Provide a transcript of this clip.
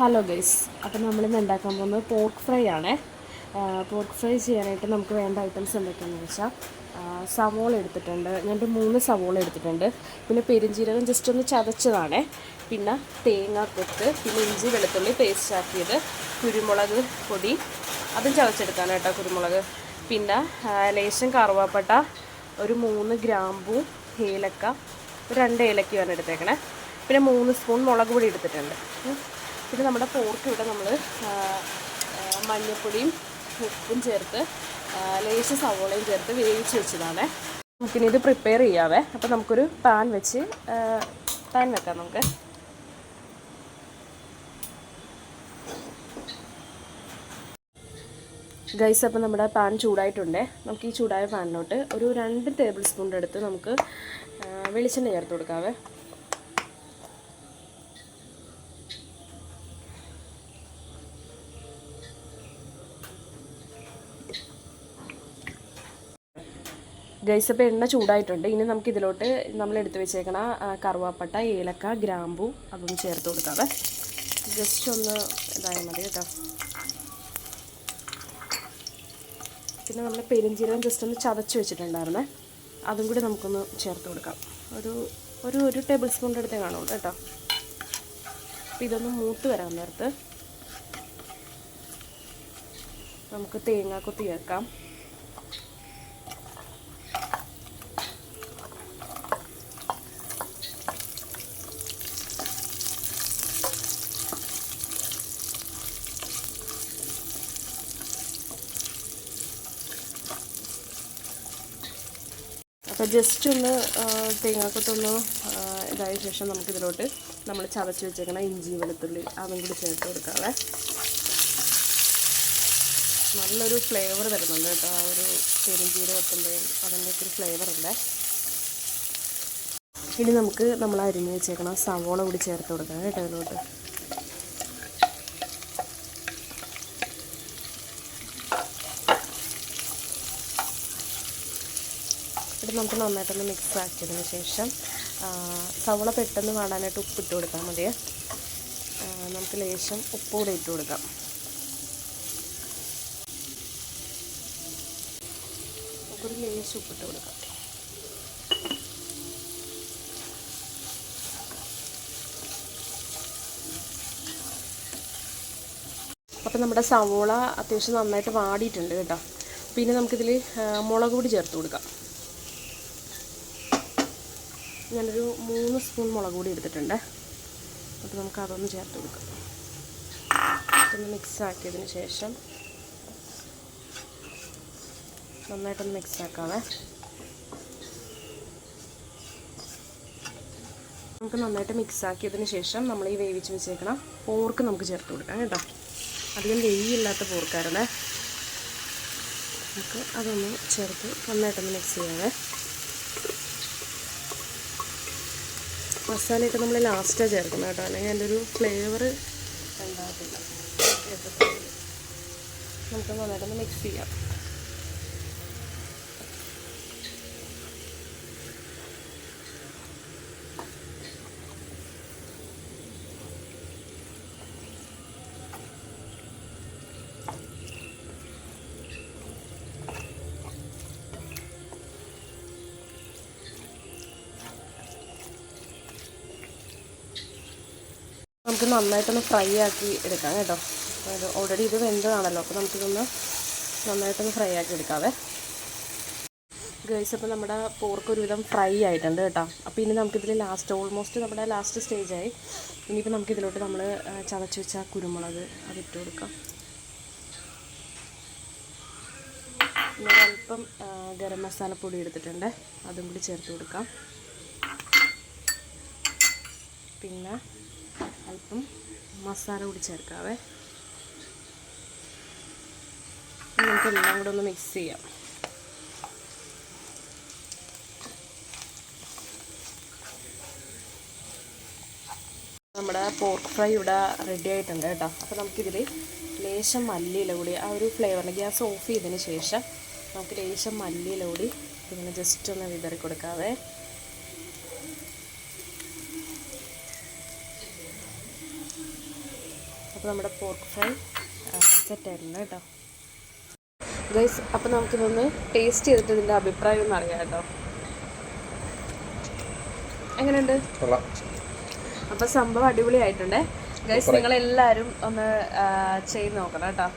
Hello guys, അപ്പോൾ നമ്മളിന്ന് ഉണ്ടാക്കാൻ പോകുന്നത് പോർക്ക് ഫ്രൈ ആണ്. പോർക്ക് ഫ്രൈ ചെയ്യാനായിട്ട് നമുക്ക് വേണ്ട ഐറ്റംസ് എന്തൊക്കെയാണെന്ന് വെച്ചാൽ സവോള എടുത്തിട്ടുണ്ട്, ഞാനൊരു 3 സവോള എടുത്തിട്ടുണ്ട്. പിന്നെ പെരുംജീരകം ജസ്റ്റ് ഒന്ന് ചതച്ചതാണ്. പിന്നെ തേങ്ങാക്കൊത്ത്, പിന്നെ ഇഞ്ചി വെളുത്തുള്ളി പേസ്റ്റ് ആക്കിയത്, കുരുമുളക് പൊടി അതും ചതച്ചെടുക്കാണ് കേട്ടോ, കുരുമുളക്. പിന്നെ ലേശം കറുവാപ്പട്ട, ഒരു 3 ഗ്രാമ്പൂ, ഏലക്ക, 2 ഏലക്കയാണ് എടുത്തേക്കണേ. പിന്നെ 3 സ്പൂൺ മുളക് പൊടി എടുത്തിട്ടുണ്ട്. പിന്നെ നമ്മുടെ പോർക്ക് ഇവിടെ നമ്മൾ മഞ്ഞൾപ്പൊടിയും ഉപ്പും ചേർത്ത് ലേശം സവോളയും ചേർത്ത് വേവിച്ച് വെച്ചതാണ്. നമുക്കിനി ഇത് പ്രിപ്പയർ ചെയ്യാവേ. അപ്പോൾ നമുക്കൊരു പാൻ വെക്കാം നമുക്ക്. ഗൈസ്, അപ്പോൾ നമ്മുടെ പാൻ ചൂടായിട്ടുണ്ട്. നമുക്ക് ഈ ചൂടായ പാനിലോട്ട് ഒരു 2 ടേബിൾ സ്പൂണിൻ്റെ അടുത്ത് നമുക്ക് വെളിച്ചെണ്ണ ചേർത്ത് കൊടുക്കാവേ. ഗൈസ്, അപ്പോൾ എണ്ണ ചൂടായിട്ടുണ്ട്. ഇനി നമുക്കിതിലോട്ട് നമ്മൾ എടുത്ത് വെച്ചേക്കണ കറുവാപ്പട്ട, ഏലക്ക, ഗ്രാമ്പൂ അതൊന്ന് ചേർത്ത് കൊടുക്കാവേ. ജസ്റ്റ് ഒന്ന് ഇതായാൽ മതി കേട്ടോ. പിന്നെ നമ്മൾ പെരുംജീരകം ജസ്റ്റ് ഒന്ന് ചതച്ച് വെച്ചിട്ടുണ്ടായിരുന്നേ, അതും കൂടി നമുക്കൊന്ന് ചേർത്ത് കൊടുക്കാം. ഒരു ടേബിൾ സ്പൂണിൻ്റെ അടുത്തേ കാണുള്ളൂ കേട്ടോ. അപ്പോൾ ഇതൊന്ന് മൂത്ത് വരാൻ നേരത്ത് നമുക്ക് തേങ്ങാക്കൊത്തി ചേർക്കാം. അപ്പോൾ ജസ്റ്റ് ഒന്ന് തേങ്ങാക്കൊത്തൊന്ന് ഇതായ ശേഷം നമുക്കിതിലോട്ട് നമ്മൾ ചതച്ച് വെച്ചേക്കണ ഇഞ്ചി വെളുത്തുള്ളി അതും കൂടി ചേർത്ത് കൊടുക്കാവേ. നല്ലൊരു ഫ്ലേവർ വരുന്നുണ്ട് കേട്ടോ, ആ ഒരു പെരുംജീരകത്തിൻ്റെയും അതിൻ്റെയൊക്കെ ഒരു ഫ്ലേവറുണ്ട്. ഇനി നമുക്ക് നമ്മൾ അരിഞ്ഞ് വെച്ചേക്കണം സവോള കൂടി ചേർത്ത് കൊടുക്കാം കേട്ടോ ഇതിലോട്ട്. ഇത് നമുക്ക് നന്നായിട്ടൊന്ന് മിക്സ് ആക്കിയതിന് ശേഷം സവോള പെട്ടെന്ന് വാടാനായിട്ട് ഉപ്പിട്ട് കൊടുത്താൽ മതി. നമുക്ക് ലേശം ഉപ്പ് കൂടെ ഇട്ട് കൊടുക്കാം. ഒരു ലേശം ഉപ്പിട്ട് കൊടുക്കാം. അപ്പം നമ്മുടെ സവോള അത്യാവശ്യം നന്നായിട്ട് വാടിയിട്ടുണ്ട് കേട്ടോ. പിന്നെ നമുക്കിതിൽ മുളക് പൊടി ചേർത്ത് കൊടുക്കാം. ഞാനൊരു 3 സ്പൂൺ മുളക് പൊടി എടുത്തിട്ടുണ്ട്. അപ്പോൾ നമുക്ക് അതൊന്ന് ചേർത്ത് കൊടുക്കാം. ഒന്ന് മിക്സ് ആക്കിയതിന് ശേഷം നന്നായിട്ടൊന്ന് മിക്സ് ആക്കാവേ. നമുക്ക് നന്നായിട്ട് മിക്സ് ആക്കിയതിന് ശേഷം നമ്മൾ ഈ വേവിച്ച് വെച്ചേക്കണം പോർക്ക് നമുക്ക് ചേർത്ത് കൊടുക്കാം കേട്ടോ. അധികം നെയ്യില്ലാത്ത പോർക്കായിരുന്നേ. നമുക്ക് അതൊന്ന് ചേർത്ത് നന്നായിട്ടൊന്ന് മിക്സ് ചെയ്യാവേ. മസാലയൊക്കെ നമ്മൾ ലാസ്റ്റാണ് ചേർക്കുന്നത് കേട്ടോ, അല്ലെങ്കിൽ അതിൻ്റെ ഒരു ഫ്ലേവർ ഉണ്ടാകത്തില്ല. നമുക്ക് നന്നായിട്ടൊന്ന് മിക്സ് ചെയ്യാം. നമുക്ക് നന്നായിട്ടൊന്ന് ഫ്രൈ ആക്കി എടുക്കാം കേട്ടോ. ഓൾറെഡി ഇത് വെന്തതാണല്ലോ, അപ്പോൾ നമുക്കിതൊന്ന് നന്നായിട്ടൊന്ന് ഫ്രൈ ആക്കി എടുക്കാവേ. ഗൈസ്, അപ്പോൾ നമ്മുടെ പോർക്ക് ഒരുവിധം ഫ്രൈ ആയിട്ടുണ്ട് കേട്ടോ. അപ്പോൾ ഇനി നമുക്കിതിൽ ഓൾമോസ്റ്റ് നമ്മുടെ ലാസ്റ്റ് സ്റ്റേജായി. ഇനിയിപ്പോൾ നമുക്കിതിലോട്ട് നമ്മൾ ചതച്ച് വെച്ച കുരുമുളക് അതിട്ട് കൊടുക്കാം. പിന്നെ ഒരല്പം ഗരം മസാലപ്പൊടി എടുത്തിട്ടുണ്ട്, അതും കൂടി ചേർത്ത് കൊടുക്കാം. പിന്നെ അല്പം മസാല കൂടി ചേർക്കാവേ. നമുക്കെല്ലാം കൂടെ ഒന്ന് മിക്സ് ചെയ്യാം. നമ്മുടെ പോർക്ക് ഫ്രൈ ഇവിടെ റെഡി ആയിട്ടുണ്ട് കേട്ടോ. അപ്പോൾ നമുക്കിതിൽ ലേശം മല്ലിയില കൂടി ആ ഒരു ഫ്ലേവറിന് ഗ്യാസ് ഓഫ് ചെയ്തതിന് ശേഷം നമുക്ക് ലേശം മല്ലിയില കൂടി ഇങ്ങനെ ജസ്റ്റ് ഒന്ന് വിതറി കൊടുക്കാവേ. അപ്പോൾ നമ്മുടെ പോർക്ക് ഫ്രൈ സെറ്റായിട്ടുണ്ട് കേട്ടോ ഗൈസ്. അപ്പോൾ നമുക്കിതൊന്ന് ടേസ്റ്റ് ചെയ്തിട്ട് ഇതിൻ്റെ അഭിപ്രായം ഒന്ന് അറിയാം കേട്ടോ. എങ്ങനെയുണ്ട്? അപ്പോൾ സംഭവം അടിപൊളിയായിട്ടുണ്ട് ഗൈസ്. നിങ്ങളെല്ലാവരും ഒന്ന് ചെയ്ത് നോക്കണം കേട്ടോ.